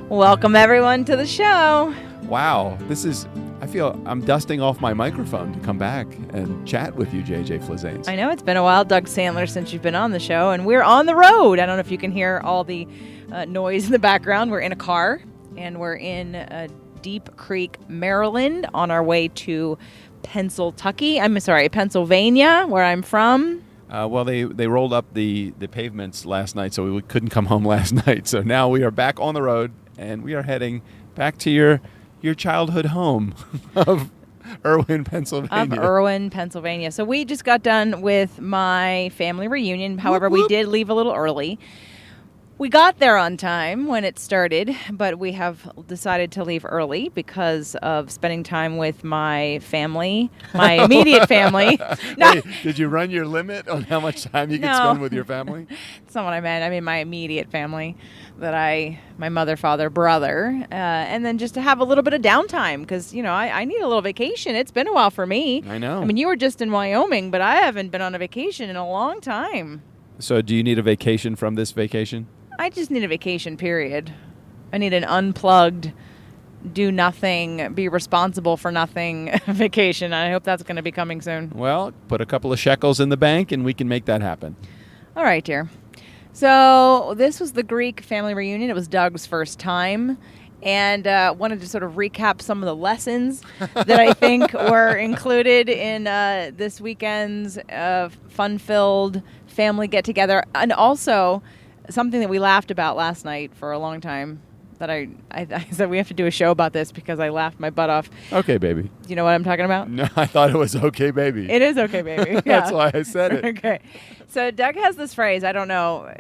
Welcome, everyone, to the show. Wow, I feel I'm dusting off my microphone to come back and chat with you, JJ Flizanes. I know it's been a while, Doug Sandler, since you've been on the show, and we're on the road. I don't know if you can hear all the noise in the background. We're in a car, and we're in Deep Creek, Maryland, on our way to Pennsylvania, where I'm from. Well, they rolled up the pavements last night, so we couldn't come home last night. So now we are back on the road, and we are heading back to your childhood home of Irwin, Pennsylvania. So we just got done with my family reunion. However, we did leave a little early. We got there on time when it started, but we have decided to leave early because of spending time with my family, my immediate family. No. Wait, did you run your limit on how much time you could spend with your family? That's not what I meant. I mean my immediate family, my mother, father, brother, and then just to have a little bit of downtime because, I need a little vacation. It's been a while for me. I know. I mean, you were just in Wyoming, but I haven't been on a vacation in a long time. So do you need a vacation from this vacation? I just need a vacation, period. I need an unplugged, do nothing, be responsible for nothing vacation. I hope that's going to be coming soon. Well, put a couple of shekels in the bank and we can make that happen. All right, dear. So this was the Greek family reunion. It was Doug's first time. And wanted to sort of recap some of the lessons that I think were included in this weekend's fun-filled family get-together. And also something that we laughed about last night for a long time that I said we have to do a show about this because I laughed my butt off. Okay, baby. Do you know what I'm talking about? No, I thought it was okay, baby. It is okay, baby. Yeah. That's why I said it. Okay. So Doug has this phrase, I don't know,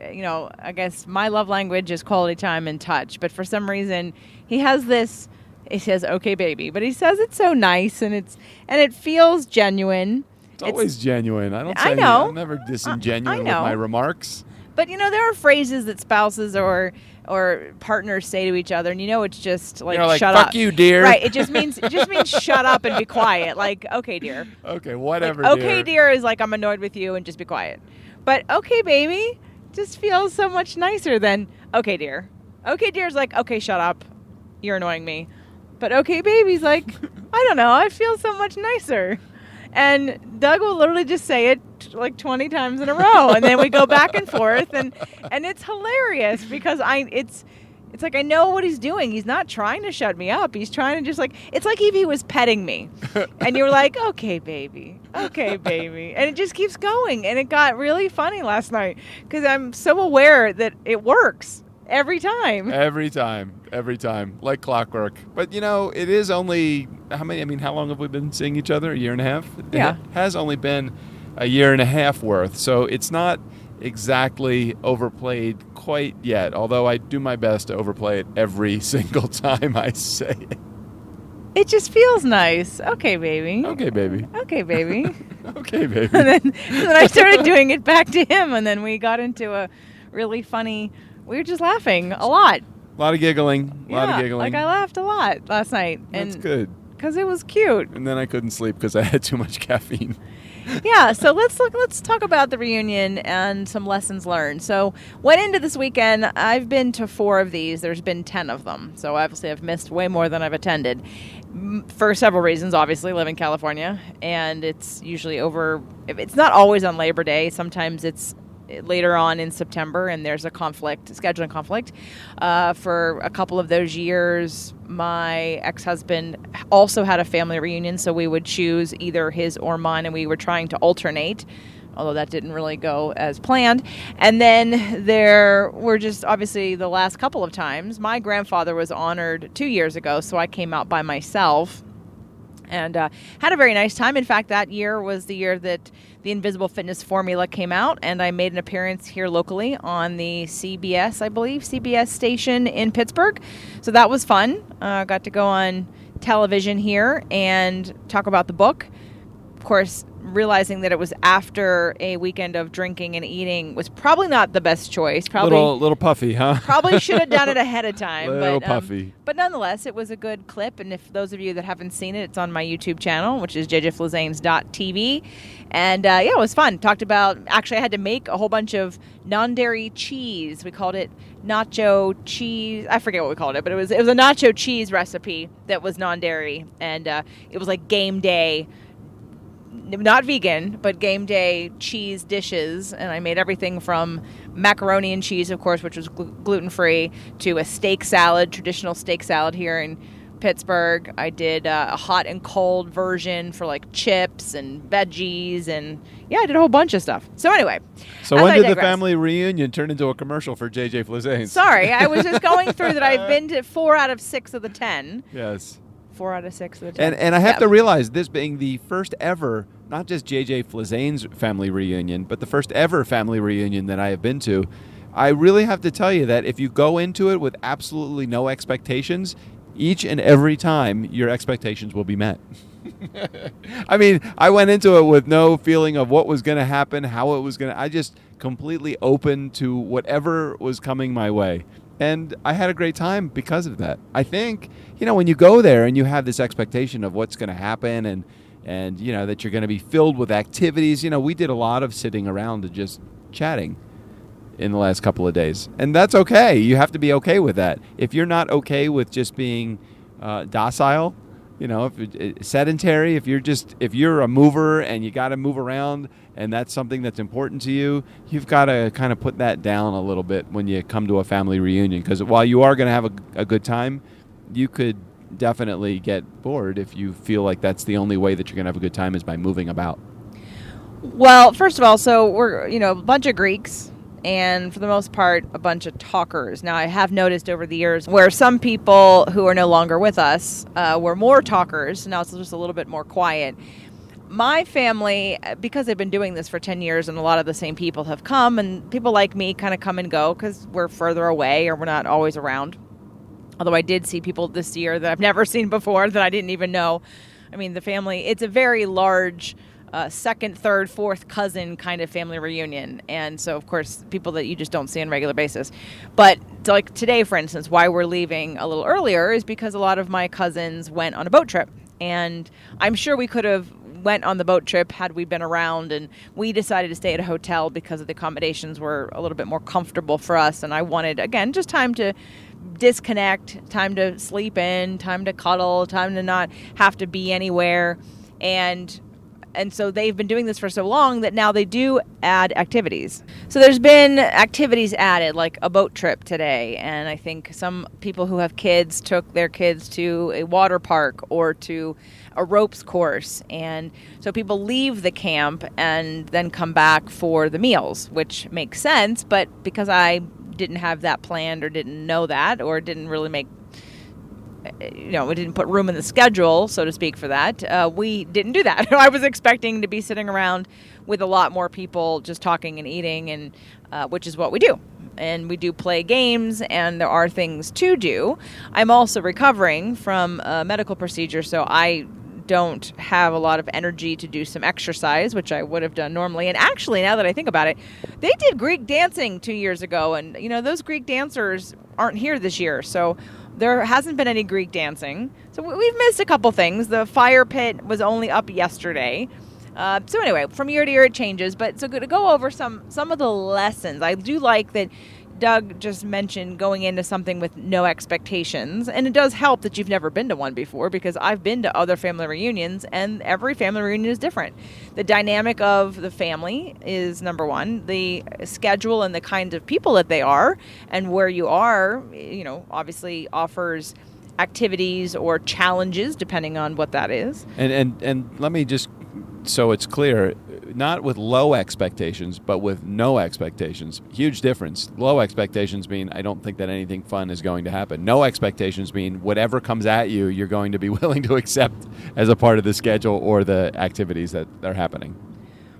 I guess my love language is quality time and touch, but for some reason he has this, he says, okay, baby, but he says it so nice and it feels genuine. It's always genuine. I don't say I know. I'm never disingenuous with know. my remarks. But, there are phrases that spouses or partners say to each other, and it's just like, shut fuck up. You, dear. Right. It just means shut up and be quiet. Like, okay, dear. Okay, whatever, like, dear. Okay, dear is like, I'm annoyed with you and just be quiet. But okay, baby, just feels so much nicer than okay, dear. Okay, dear is like, okay, shut up. You're annoying me. But okay, baby's like, I don't know. I feel so much nicer. And Doug will literally just say it like 20 times in a row, and then we go back and forth, and it's hilarious because it's like I know what he's doing. He's not trying to shut me up. He's trying to just it's like if he was petting me, and you're like, okay, baby, and it just keeps going, and it got really funny last night because I'm so aware that it works. Every time, like clockwork. But, it is only, how long have we been seeing each other? A year and a half? Yeah. It has only been a year and a half worth. So it's not exactly overplayed quite yet, although I do my best to overplay it every single time I say it. It just feels nice. Okay, baby. Okay, baby. Okay, baby. Okay, baby. And then I started doing it back to him, and then we got into a really funny... We were just laughing a lot. A lot of giggling. Like I laughed a lot last night. That's good. Because it was cute. And then I couldn't sleep because I had too much caffeine. Yeah, so let's talk about the reunion and some lessons learned. So went into this weekend. I've been to 4 of these. There's been 10 of them. So obviously I've missed way more than I've attended for several reasons. Obviously, live in California, and it's usually it's not always on Labor Day. Sometimes it's later on in September, and there's a scheduling conflict. For a couple of those years, my ex-husband also had a family reunion, so we would choose either his or mine, and we were trying to alternate, although that didn't really go as planned. And then there were just, obviously, the last couple of times, my grandfather was honored 2 years ago, so I came out by myself and had a very nice time. In fact, that year was the year that the Invisible Fitness Formula came out, and I made an appearance here locally on the CBS station in Pittsburgh. So that was fun. Got to go on television here and talk about the book. course, realizing that it was after a weekend of drinking and eating was probably not the best choice. Probably little puffy, huh? Probably should have done it ahead of time. Little puffy. But nonetheless, it was a good clip. And if those of you that haven't seen it, it's on my YouTube channel, which is jjflizanes.tv. And it was fun. Talked about, actually, I had to make a whole bunch of non-dairy cheese. We called it nacho cheese. I forget what we called it, but it was a nacho cheese recipe that was non-dairy. And it was like game day, not vegan, but game day cheese dishes. And I made everything from macaroni and cheese, of course, which was gluten-free, to a steak salad, traditional steak salad here in Pittsburgh. I did a hot and cold version for like chips and veggies, and I did a whole bunch of stuff. So anyway. So when did the family reunion turn into a commercial for JJ Flizanes? Sorry, I was just going through that I've been to 4 out of 6 of the 10. Yes. 4 out of 6 of the 10. And I have to realize, this being the first ever, not just JJ Flizanes family reunion, but the first ever family reunion that I have been to, I really have to tell you that if you go into it with absolutely no expectations, each and every time your expectations will be met. I mean, I went into it with no feeling of what was going to happen, how it was going to. I just completely open to whatever was coming my way. And I had a great time because of that. I think, when you go there and you have this expectation of what's going to happen and that you're going to be filled with activities, we did a lot of sitting around and just chatting in the last couple of days. And that's okay. You have to be okay with that. If you're not okay with just being docile, if sedentary, if you're a mover and you got to move around and that's something that's important to you, you've got to kind of put that down a little bit when you come to a family reunion. Because while you are going to have a good time, you could definitely get bored if you feel like that's the only way that you're going to have a good time is by moving about. Well, first of all, so we're, a bunch of Greeks, and for the most part, a bunch of talkers. Now, I have noticed over the years where some people who are no longer with us were more talkers. Now it's just a little bit more quiet. My family, because they've been doing this for 10 years and a lot of the same people have come, and people like me kind of come and go because we're further away or we're not always around. Although I did see people this year that I've never seen before that I didn't even know. I mean, the family, it's a very large second, third, fourth cousin kind of family reunion. And so, of course, people that you just don't see on a regular basis. But like today, for instance, why we're leaving a little earlier is because a lot of my cousins went on a boat trip. And I'm sure we could have went on the boat trip had we been around, and we decided to stay at a hotel because the accommodations were a little bit more comfortable for us. And I wanted, again, just time to disconnect, time to sleep in, time to cuddle, time to not have to be anywhere. And so they've been doing this for so long that now they do add activities. So there's been activities added, like a boat trip today. And I think some people who have kids took their kids to a water park or to a ropes course. And so people leave the camp and then come back for the meals, which makes sense. But because I didn't have that planned or didn't know that or didn't really make, we didn't put room in the schedule, so to speak, for that. We didn't do that. I was expecting to be sitting around with a lot more people just talking and eating, and which is what we do. And we do play games, and there are things to do. I'm also recovering from a medical procedure, so I don't have a lot of energy to do some exercise, which I would have done normally. And actually, now that I think about it, they did Greek dancing 2 years ago, and those Greek dancers aren't here this year, so there hasn't been any Greek dancing. So we've missed a couple things. The fire pit was only up yesterday. So anyway, from year to year it changes. But so to go over some of the lessons, I do like that Doug just mentioned going into something with no expectations. And it does help that you've never been to one before, because I've been to other family reunions and every family reunion is different. The dynamic of the family is number one. The schedule and the kinds of people that they are and where you are, obviously offers activities or challenges depending on what that is. And let me just, so it's clear, not with low expectations, but with no expectations. Huge difference. Low expectations mean I don't think that anything fun is going to happen. No expectations mean whatever comes at you, you're going to be willing to accept as a part of the schedule or the activities that are happening.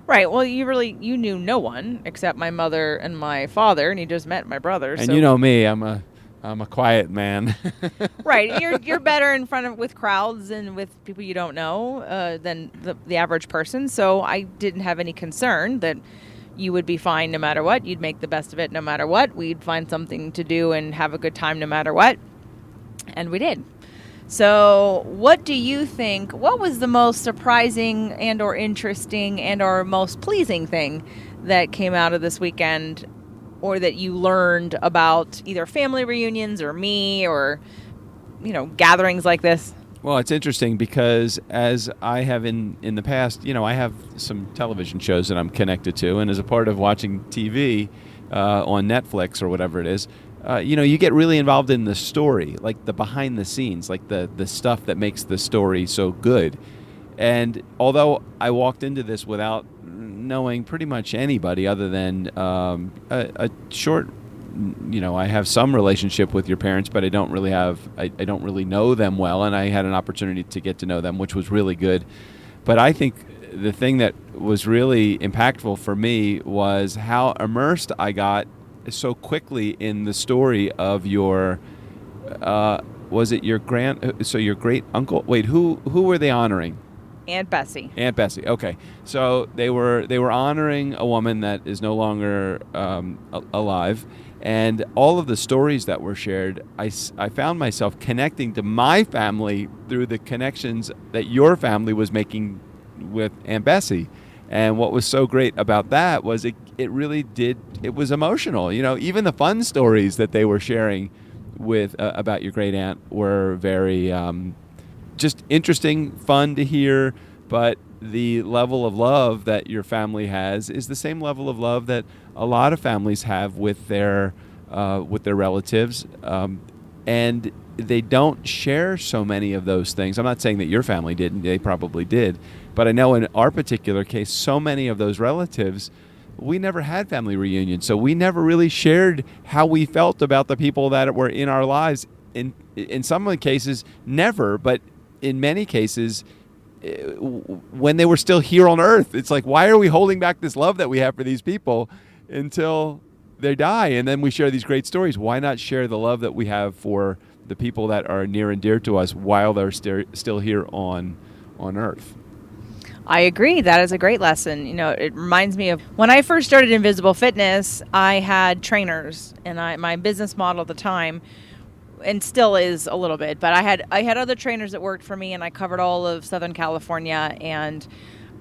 Right. Well, you knew no one except my mother and my father, and you just met my brother. And so. You know me, I'm a I'm a quiet man. Right. You're better in front of with crowds and with people you don't know than the average person. So I didn't have any concern that you would be fine no matter what. You'd make the best of it no matter what. We'd find something to do and have a good time no matter what. And we did. So what do you think, what was the most surprising and or interesting and or most pleasing thing that came out of this weekend, or that you learned about either family reunions or me or, gatherings like this? Well, it's interesting because as I have in the past, I have some television shows that I'm connected to, and as a part of watching TV on Netflix or whatever it is, you get really involved in the story, like the behind the scenes, like the stuff that makes the story so good. And although I walked into this without knowing pretty much anybody other than a short, I have some relationship with your parents, but I don't really know them well, and I had an opportunity to get to know them, which was really good. But I think the thing that was really impactful for me was how immersed I got so quickly in the story of your was it your your great uncle? Wait, who were they honoring? Aunt Bessie. Aunt Bessie. Okay, so they were honoring a woman that is no longer alive, and all of the stories that were shared, I found myself connecting to my family through the connections that your family was making with Aunt Bessie. And what was so great about that was it really did, it was emotional. Even the fun stories that they were sharing with about your great aunt were very just interesting, fun to hear. But the level of love that your family has is the same level of love that a lot of families have with their relatives. And they don't share so many of those things. I'm not saying that your family didn't. They probably did. But I know in our particular case, so many of those relatives, we never had family reunions. So we never really shared how we felt about the people that were in our lives. In some of the cases, never. But in many cases, when they were still here on earth, it's like, why are we holding back this love that we have for these people until they die? And then we share these great stories. Why not share the love that we have for the people that are near and dear to us while they're still here on earth? I agree. That is a great lesson. It reminds me of when I first started Invisible Fitness, I had trainers, and my business model at the time, and still is a little bit, but I had other trainers that worked for me, and I covered all of Southern California, and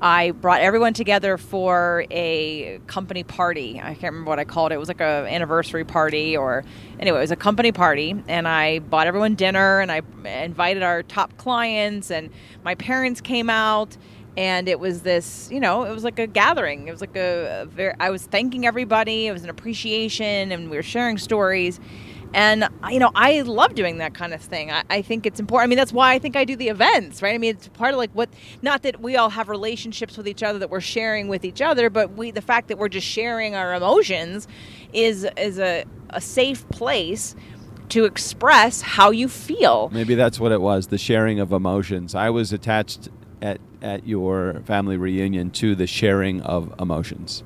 I brought everyone together for a company party. I can't remember what I called it. It was like a anniversary party, or anyway, it was a company party, and I bought everyone dinner, and I invited our top clients, and my parents came out. And it was this, it was like a gathering. It was like I was thanking everybody. It was an appreciation, and we were sharing stories. And, I love doing that kind of thing. I think it's important. I mean, that's why I think I do the events, right? I mean, it's part of not that we all have relationships with each other that we're sharing with each other, but the fact that we're just sharing our emotions is a safe place to express how you feel. Maybe that's what it was, the sharing of emotions. I was attached at your family reunion to the sharing of emotions.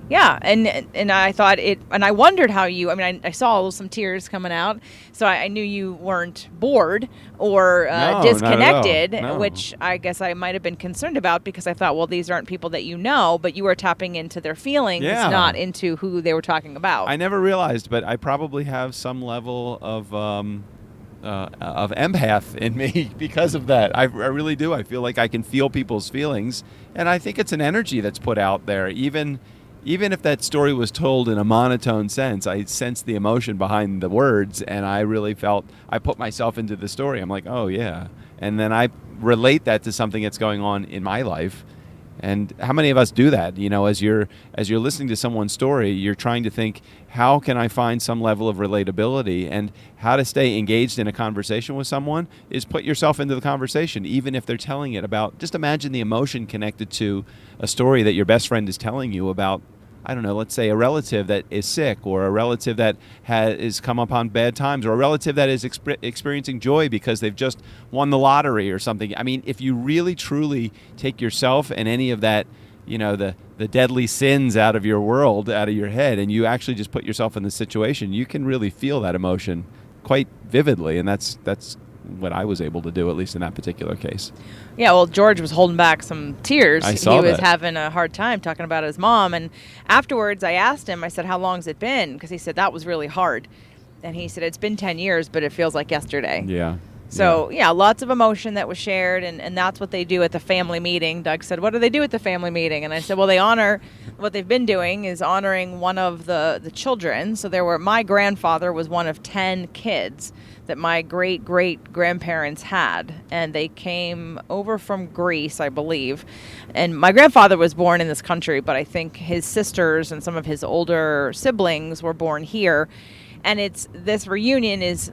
Yeah, and I thought and I wondered how I saw some tears coming out, so I knew you weren't bored or disconnected, No. Which I guess I might have been concerned about, because I thought, well, these aren't people that you know, but you were tapping into their feelings, not into who they were talking about. I never realized, but I probably have some level of empath in me because of that. I really do. I feel like I can feel people's feelings, and I think it's an energy that's put out there. Even if that story was told in a monotone sense, I sensed the emotion behind the words, and I really felt I put myself into the story. I'm like, oh yeah, and then I relate that to something that's going on in my life. And how many of us do that? As you're listening to someone's story, you're trying to think, how can I find some level of relatability? And how to stay engaged in a conversation with someone is put yourself into the conversation, even if they're telling it about, just imagine the emotion connected to a story that your best friend is telling you about, I don't know, let's say a relative that is sick, or a relative that has come upon bad times, or a relative that is experiencing joy because they've just won the lottery or something. I mean, if you really truly take yourself and any of that, the the deadly sins out of your world, out of your head, and you actually just put yourself in the situation, you can really feel that emotion quite vividly, and that's what I was able to do, at least in that particular case. Yeah, well, George was holding back some tears. I saw He was that. having a hard time talking about his mom, and afterwards I asked him, I said, how long's it been? Because he said, that was really hard. And he said, it's been 10 years, but it feels like yesterday. Yeah. So, yeah, lots of emotion that was shared, and that's what they do at the family meeting. Doug said, what do they do at the family meeting? And I said, well, they honor, what they've been doing is honoring one of the children. So my grandfather was one of 10 kids that my great-great-grandparents had, and they came over from Greece, I believe. And my grandfather was born in this country, but I think his sisters and some of his older siblings were born here. And this reunion is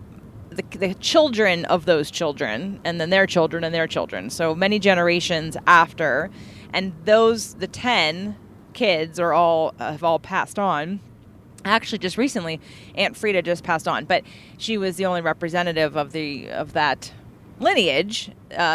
the children of those children, and then their children and their children. So many generations after, and the 10 kids have all passed on. Actually, just recently, Aunt Frida just passed on, but she was the only representative of that lineage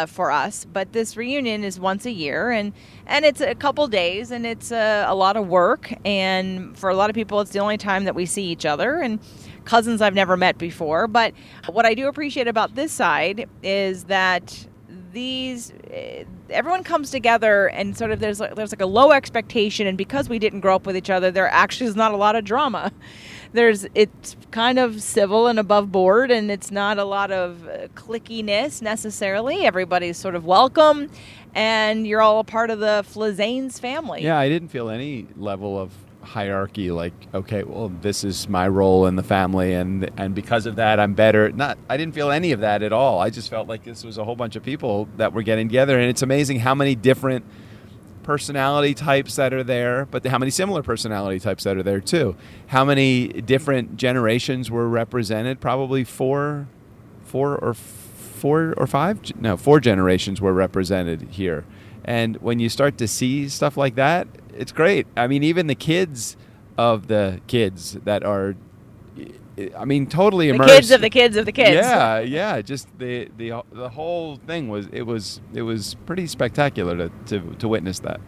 for us. But this reunion is once a year, and it's a couple days, and it's a lot of work. And for a lot of people, it's the only time that we see each other. And cousins I've never met before. But what I do appreciate about this side is that everyone comes together, and sort of there's like a low expectation, and because we didn't grow up with each other, there actually is not a lot of drama. It's kind of civil and above board, and it's not a lot of clickiness necessarily. Everybody's sort of welcome, and you're all a part of the Flazanes family. Yeah, I didn't feel any level of hierarchy, like, okay, well, this is my role in the family, and because of that I'm better. I didn't feel any of that at all. I just felt like this was a whole bunch of people that were getting together, and it's amazing how many different personality types that are there, but how many similar personality types that are there too. How many different generations were represented? Probably four generations were represented here. And when you start to see stuff like that, it's great. I mean, even the kids of the kids that are, I mean, totally immersed. The kids of the kids of the kids. Yeah. Just the whole thing was pretty spectacular to witness that.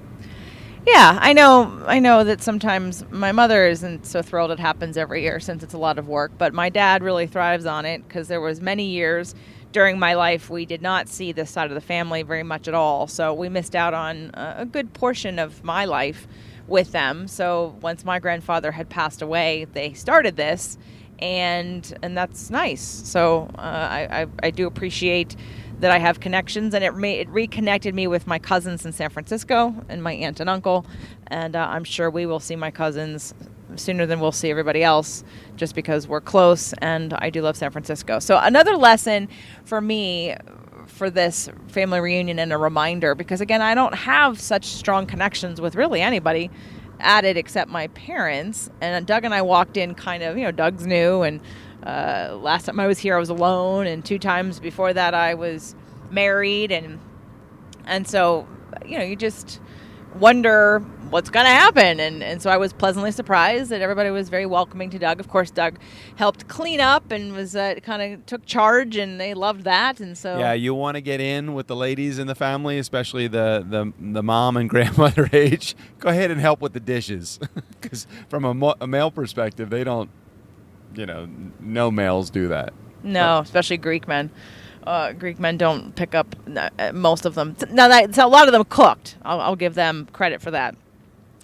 Yeah, I know that sometimes my mother isn't so thrilled it happens every year since it's a lot of work, but my dad really thrives on it because there was many years during my life we did not see this side of the family very much at all. So we missed out on a good portion of my life with them. So once my grandfather had passed away, they started this, and that's nice. So I do appreciate that I have connections, and it reconnected me with my cousins in San Francisco and my aunt and uncle, and I'm sure we will see my cousins sooner than we'll see everybody else, just because we're close, and I do love San Francisco. So another lesson for me for this family reunion, and a reminder, because again, I don't have such strong connections with really anybody at it except my parents, and Doug and I walked in kind of, Doug's new, and last time I was here I was alone, and 2 times before that I was married, and so you just wonder what's going to happen, and so I was pleasantly surprised that everybody was very welcoming to Doug. Of course, Doug helped clean up and was kind of took charge, and they loved that. And so yeah, you want to get in with the ladies in the family, especially the mom and grandmother age. Go ahead and help with the dishes, because from a male perspective, they don't. No males do that. No, especially Greek men. Greek men don't pick up most of them. Now, so a lot of them cooked. I'll give them credit for that.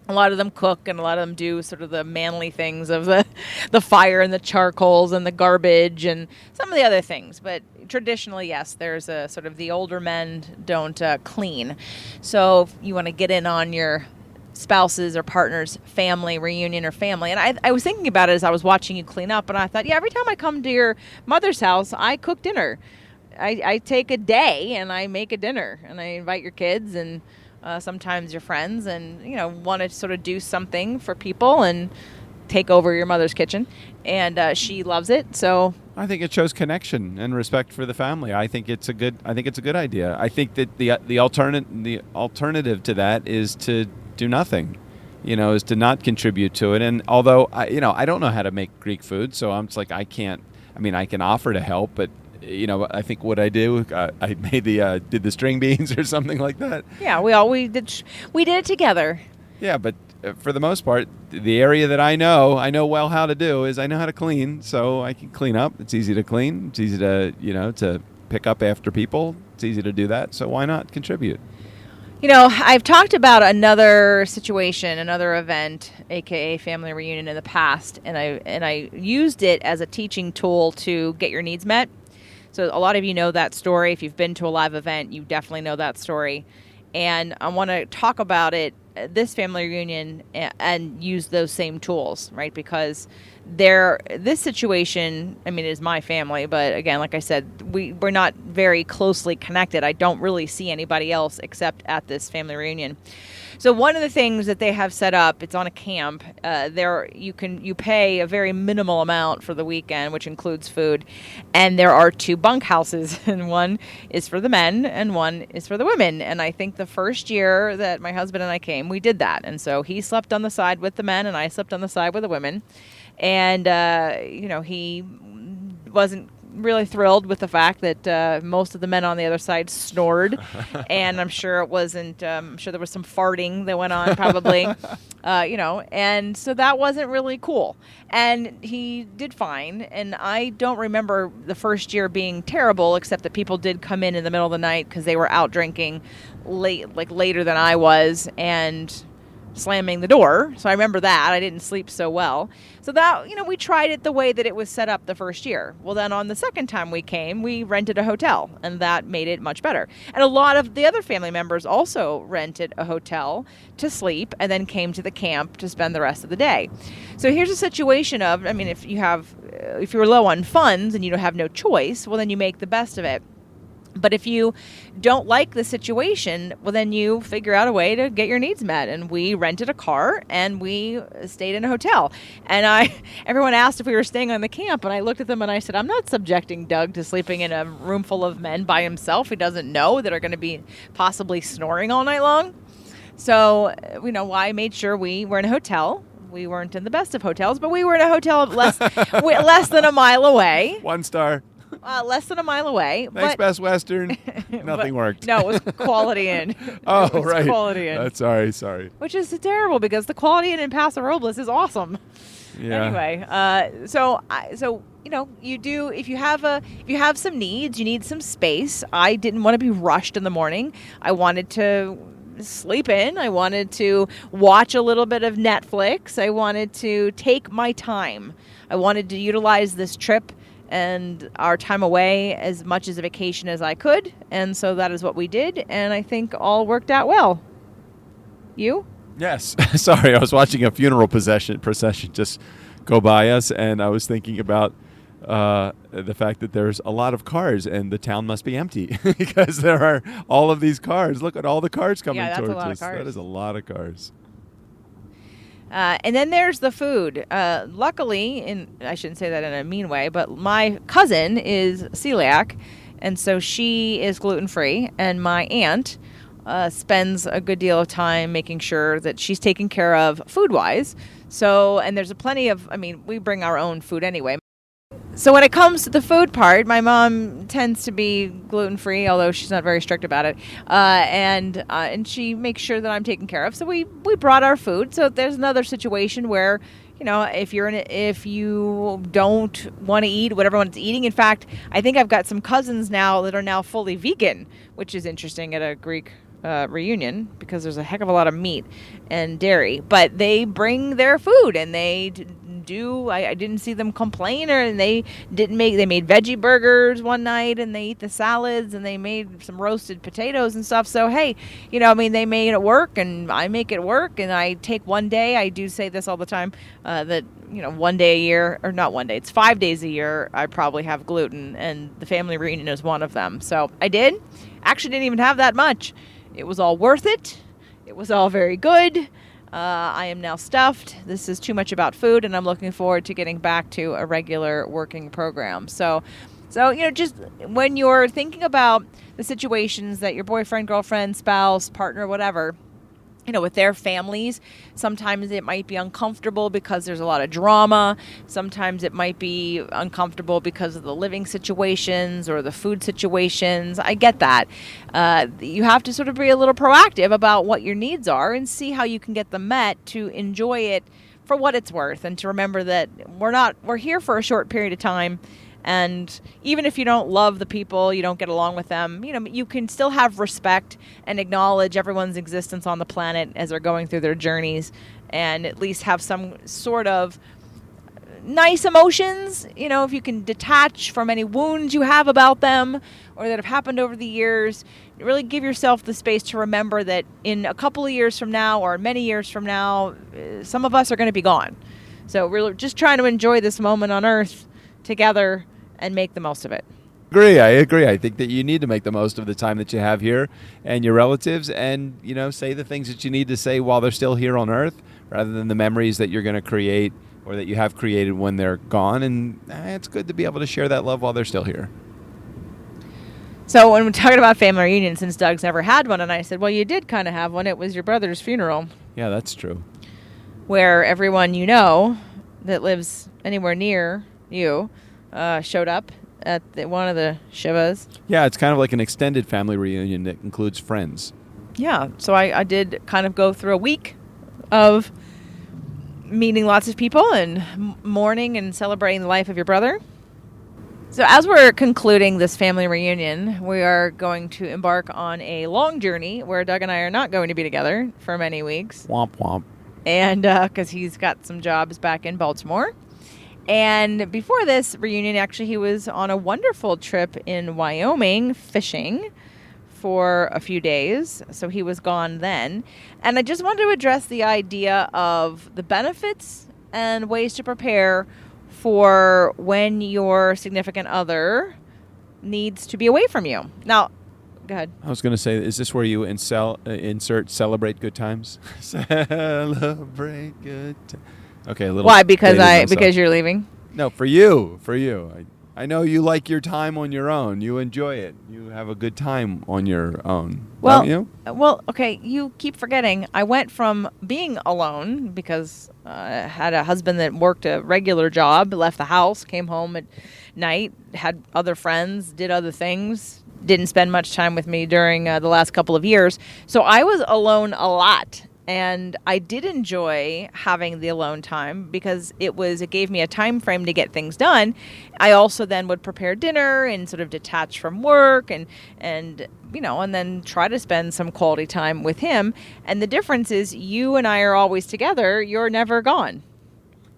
A lot of them cook, and a lot of them do sort of the manly things of the fire and the charcoals and the garbage and some of the other things. But traditionally, yes, there's a sort of the older men don't clean. So if you want to get in on your spouse's or partner's family reunion or family. And I was thinking about it as I was watching you clean up, and I thought, yeah, every time I come to your mother's house, I cook dinner. I take a day and I make a dinner, and I invite your kids and sometimes your friends, and want to sort of do something for people and take over your mother's kitchen, and she loves it. So I think it shows connection and respect for the family. I think it's a good idea. I think that the alternative to that is to do nothing, is to not contribute to it. And although I don't know how to make Greek food, so I'm just like, I can offer to help, but I think what I do, I made did the string beans or something like that. Yeah, we did it together. Yeah, but for the most part, the area that I know well how to do is I know how to clean, so I can clean up. It's easy to clean. It's easy to, to pick up after people. It's easy to do that. So why not contribute? I've talked about another situation, another event, aka family reunion in the past, and I used it as a teaching tool to get your needs met. So a lot of you know that story. If you've been to a live event, you definitely know that story. And I want to talk about it, this family reunion, and use those same tools, right? Because this situation, it is my family, but again, like I said, we're not very closely connected. I don't really see anybody else except at this family reunion. So one of the things that they have set up, it's on a camp. You pay a very minimal amount for the weekend, which includes food, and there are 2 bunkhouses, and one is for the men and one is for the women. And I think the first year that my husband and I came, we did that, and so he slept on the side with the men, and I slept on the side with the women. And he wasn't really thrilled with the fact that most of the men on the other side snored, and I'm sure it wasn't. I'm sure there was some farting that went on, probably, and so that wasn't really cool. And he did fine, and I don't remember the first year being terrible, except that people did come in the middle of the night because they were out drinking later than I was, and slamming the door. So I remember that. I didn't sleep so well. So that, we tried it the way that it was set up the first year. Well, then on the second time we came, we rented a hotel, and that made it much better. And a lot of the other family members also rented a hotel to sleep and then came to the camp to spend the rest of the day. So here's a situation of, if you're low on funds and you don't have no choice, well, then you make the best of it. But if you don't like the situation, well, then you figure out a way to get your needs met. And we rented a car and we stayed in a hotel. And everyone asked if we were staying on the camp. And I looked at them and I said, I'm not subjecting Doug to sleeping in a room full of men by himself. He doesn't know that are going to be possibly snoring all night long. So, I made sure we were in a hotel. We weren't in the best of hotels, but we were in a hotel less than a mile away. 1 star. Less than a mile away. Thanks, Best Western. Nothing worked. No, it was Quality Inn. Oh, right. Quality Inn. Sorry. Which is terrible because the Quality Inn in Paso Robles is awesome. Yeah. Anyway, so you do, if you have some needs, you need some space. I didn't want to be rushed in the morning. I wanted to sleep in. I wanted to watch a little bit of Netflix. I wanted to take my time. I wanted to utilize this trip and our time away as much as a vacation as I could. And so that is what we did. And I think all worked out well. You? Yes. Sorry, I was watching a funeral procession just go by us, and I was thinking about the fact that there's a lot of cars and the town must be empty because there are all of these cars. Look at all the cars coming towards us. A lot of cars. That is a lot of cars. And then there's the food. Luckily, and I shouldn't say that in a mean way, but my cousin is celiac, and so she is gluten-free, and my aunt spends a good deal of time making sure that she's taken care of food-wise. So, and there's plenty of, we bring our own food anyway. So when it comes to the food part, my mom tends to be gluten-free, although she's not very strict about it, and she makes sure that I'm taken care of. So we brought our food. So there's another situation where, if you don't want to eat what everyone's eating. In fact, I think I've got some cousins now that are now fully vegan, which is interesting at a Greek reunion because there's a heck of a lot of meat and dairy. But they bring their food and they do. I didn't see them complain, and they made veggie burgers one night, and they eat the salads, and they made some roasted potatoes and stuff. So hey, they made it work, and I make it work, and I take one day. I do say this all the time that one day a year, or not one day, it's 5 days a year, I probably have gluten, and the family reunion is one of them. So I did. Actually, didn't even have that much. It was all worth it. It was all very good. I am now stuffed. This is too much about food, and I'm looking forward to getting back to a regular working program. So just when you're thinking about the situations that your boyfriend, girlfriend, spouse, partner, whatever, with their families. Sometimes it might be uncomfortable because there's a lot of drama. Sometimes it might be uncomfortable because of the living situations or the food situations. I get that. You have to sort of be a little proactive about what your needs are and see how you can get them met to enjoy it for what it's worth, and to remember that we're here for a short period of time. And even if you don't love the people, you don't get along with them, you can still have respect and acknowledge everyone's existence on the planet as they're going through their journeys, and at least have some sort of nice emotions. If you can detach from any wounds you have about them or that have happened over the years, really give yourself the space to remember that in a couple of years from now or many years from now, some of us are going to be gone. So we're just trying to enjoy this moment on Earth together and make the most of it. I agree. I think that you need to make the most of the time that you have here and your relatives, and say the things that you need to say while they're still here on Earth, rather than the memories that you're going to create or that you have created when they're gone. And it's good to be able to share that love while they're still here. So when we're talking about family reunion, since Doug's never had one, and I said, well, you did kind of have one. It was your brother's funeral. Yeah, that's true. Where everyone that lives anywhere near you showed up at one of the Shivas. Yeah, it's kind of like an extended family reunion that includes friends. Yeah, so I did kind of go through a week of meeting lots of people and mourning and celebrating the life of your brother. So as we're concluding this family reunion, we are going to embark on a long journey where Doug and I are not going to be together for many weeks. Womp womp. And because he's got some jobs back in Baltimore. And before this reunion, actually, he was on a wonderful trip in Wyoming fishing for a few days. So he was gone then. And I just wanted to address the idea of the benefits and ways to prepare for when your significant other needs to be away from you. Now, go ahead. I was going to say, is this where you insert celebrate good times? Celebrate good times. Okay, a little. Why? Because you're leaving? No, for you. I know you like your time on your own. You enjoy it. You have a good time on your own. Well, don't you? Well, okay. You keep forgetting. I went from being alone because I had a husband that worked a regular job, left the house, came home at night, had other friends, did other things, didn't spend much time with me during the last couple of years. So I was alone a lot. And I did enjoy having the alone time because it gave me a time frame to get things done. I also then would prepare dinner and sort of detach from work and then try to spend some quality time with him. And the difference is you and I are always together. You're never gone.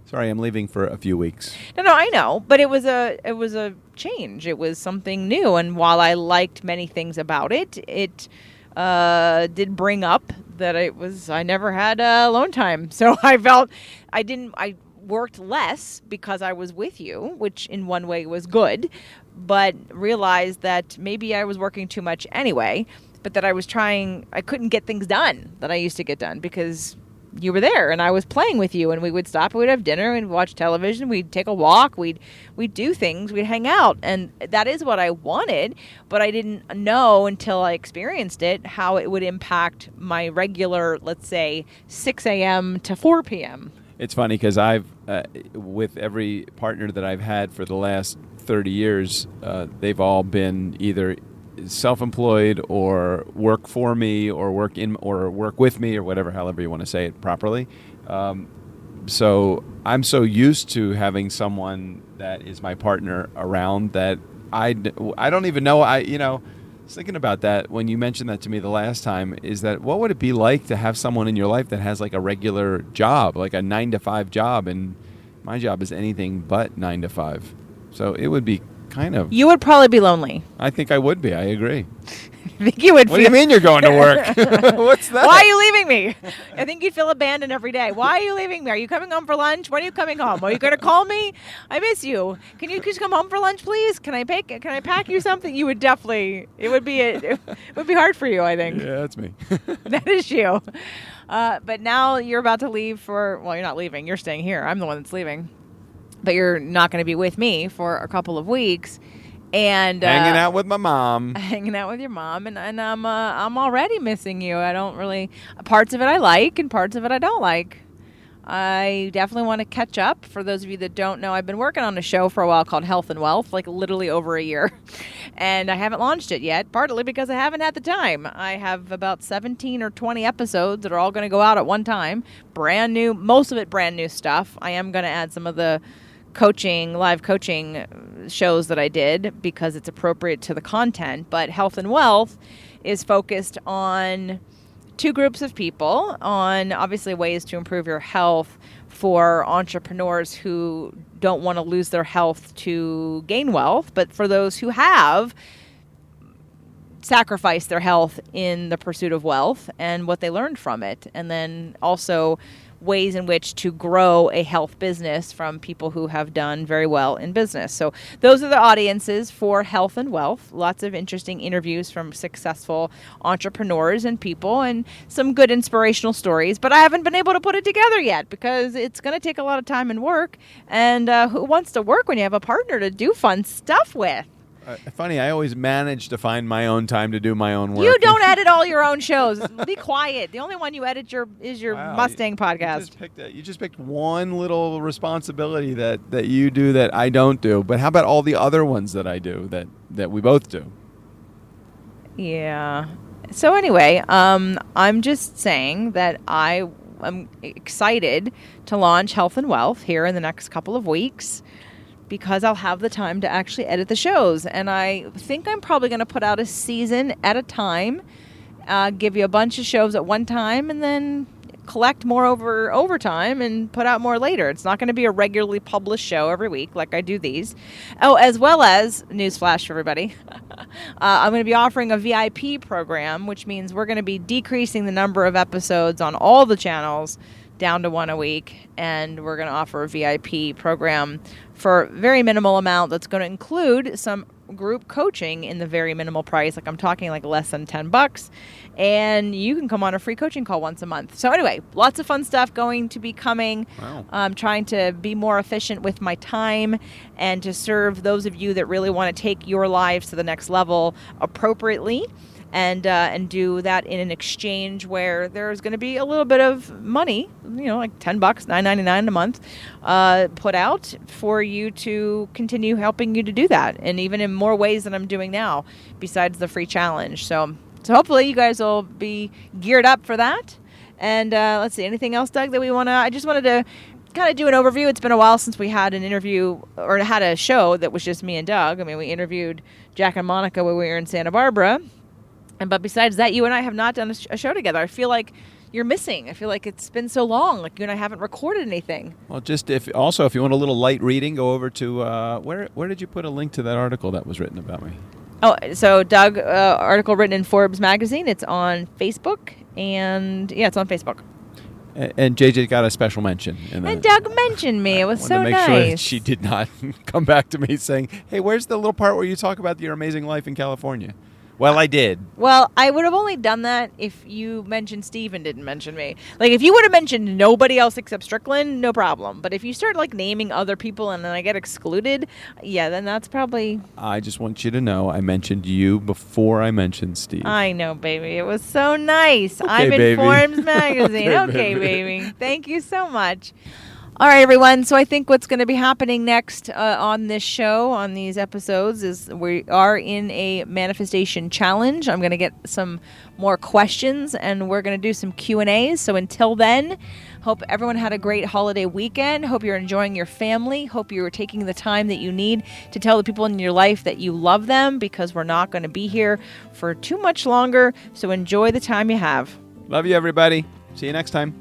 Sorry, I'm leaving for a few weeks. No, I know, but it was a change. It was something new, and while I liked many things about it, it did bring up that I never had alone time. So I felt I worked less because I was with you, which in one way was good, but realized that maybe I was working too much anyway, but that I couldn't get things done that I used to get done because you were there and I was playing with you, and we would stop and we'd have dinner and watch television. We'd take a walk. We'd do things. We'd hang out. And that is what I wanted, but I didn't know until I experienced it how it would impact my regular, let's say, 6 a.m. to 4 p.m. It's funny because I've, with every partner that I've had for the last 30 years, they've all been either self-employed or work for me or work with me or whatever, however you want to say it properly. So I'm so used to having someone that is my partner around that I don't even know. I was thinking about that when you mentioned that to me the last time, is that what would it be like to have someone in your life that has like a regular job, like a 9-to-5 job, and my job is anything but 9 to 5. So it would be kind of... You would probably be lonely. I think I would be. I agree. I think you would. What do you mean you're going to work? What's that? Why are you leaving me? I think you'd feel abandoned every day. Why are you leaving me? Are you coming home for lunch? When are you coming home? Are you going to call me? I miss you. Can you just come home for lunch, please? Can I pack you something? You would definitely. It would be hard for you, I think. Yeah, that's me. That is you. But now you're about to leave for. Well, you're not leaving. You're staying here. I'm the one that's leaving. But you're not going to be with me for a couple of weeks. And hanging out with my mom. Hanging out with your mom, and I'm already missing you. I don't really, parts of it I like and parts of it I don't like. I definitely want to catch up. For those of you that don't know, I've been working on a show for a while called Health and Wealth, like literally over a year. And I haven't launched it yet, partly because I haven't had the time. I have about 17 or 20 episodes that are all going to go out at one time. Brand new, most of it brand new stuff. I am going to add some of the live coaching shows that I did because it's appropriate to the content. But Health and Wealth is focused on two groups of people, on obviously ways to improve your health for entrepreneurs who don't want to lose their health to gain wealth, but for those who have sacrificed their health in the pursuit of wealth and what they learned from it. And then also ways in which to grow a health business from people who have done very well in business. So those are the audiences for Health and Wealth. Lots of interesting interviews from successful entrepreneurs and people, and some good inspirational stories. But I haven't been able to put it together yet because it's going to take a lot of time and work. And who wants to work when you have a partner to do fun stuff with? Funny, I always manage to find my own time to do my own work. You don't edit all your own shows. Be quiet. The only one you edit is your Wow, Mustang podcast. You just picked one little responsibility that you do that I don't do. But how about all the other ones that I do that we both do? Yeah. So anyway, I'm just saying that I am excited to launch Health and Wealth here in the next couple of weeks, because I'll have the time to actually edit the shows. And I think I'm probably going to put out a season at a time, give you a bunch of shows at one time, and then collect more over time and put out more later. It's not going to be a regularly published show every week like I do these. Oh, as well as, newsflash for everybody, I'm going to be offering a VIP program, which means we're going to be decreasing the number of episodes on all the channels down to one a week, and we're going to offer a VIP program for very minimal amount that's going to include some group coaching in the very minimal price. Like I'm talking like less than $10, and you can come on a free coaching call once a month. So anyway, lots of fun stuff going to be coming. Wow. I'm trying to be more efficient with my time and to serve those of you that really want to take your lives to the next level appropriately. And do that in an exchange where there's going to be a little bit of money, like $10, $9.99 a month, put out for you to continue helping you to do that, and even in more ways than I'm doing now, besides the free challenge. So hopefully you guys will be geared up for that. And let's see, anything else, Doug, that we want to? I just wanted to kind of do an overview. It's been a while since we had an interview or had a show that was just me and Doug. I mean, we interviewed Jack and Monica when we were in Santa Barbara. But besides that, you and I have not done a show together. I feel like you're missing. I feel like it's been so long. Like you and I haven't recorded anything. Well, just if you want a little light reading, go over to where did you put a link to that article that was written about me? Oh, so Doug, article written in Forbes magazine. It's on Facebook, and it's on Facebook. And JJ got a special mention. And Doug mentioned me. It was so nice. nice. To make sure she did not come back to me saying, "Hey, where's the little part where you talk about your amazing life in California?" Well, I did. Well, I would have only done that if you mentioned Steve and didn't mention me. Like, if you would have mentioned nobody else except Strickland, no problem. But if you start, naming other people and then I get excluded, then that's probably... I just want you to know I mentioned you before I mentioned Steve. I know, baby. It was so nice. Okay, I'm in Forbes magazine. Okay, baby. Thank you so much. All right, everyone. So I think what's going to be happening next on this show, on these episodes, is we are in a manifestation challenge. I'm going to get some more questions, and we're going to do some Q&As. So until then, hope everyone had a great holiday weekend. Hope you're enjoying your family. Hope you're taking the time that you need to tell the people in your life that you love them, because we're not going to be here for too much longer. So enjoy the time you have. Love you, everybody. See you next time.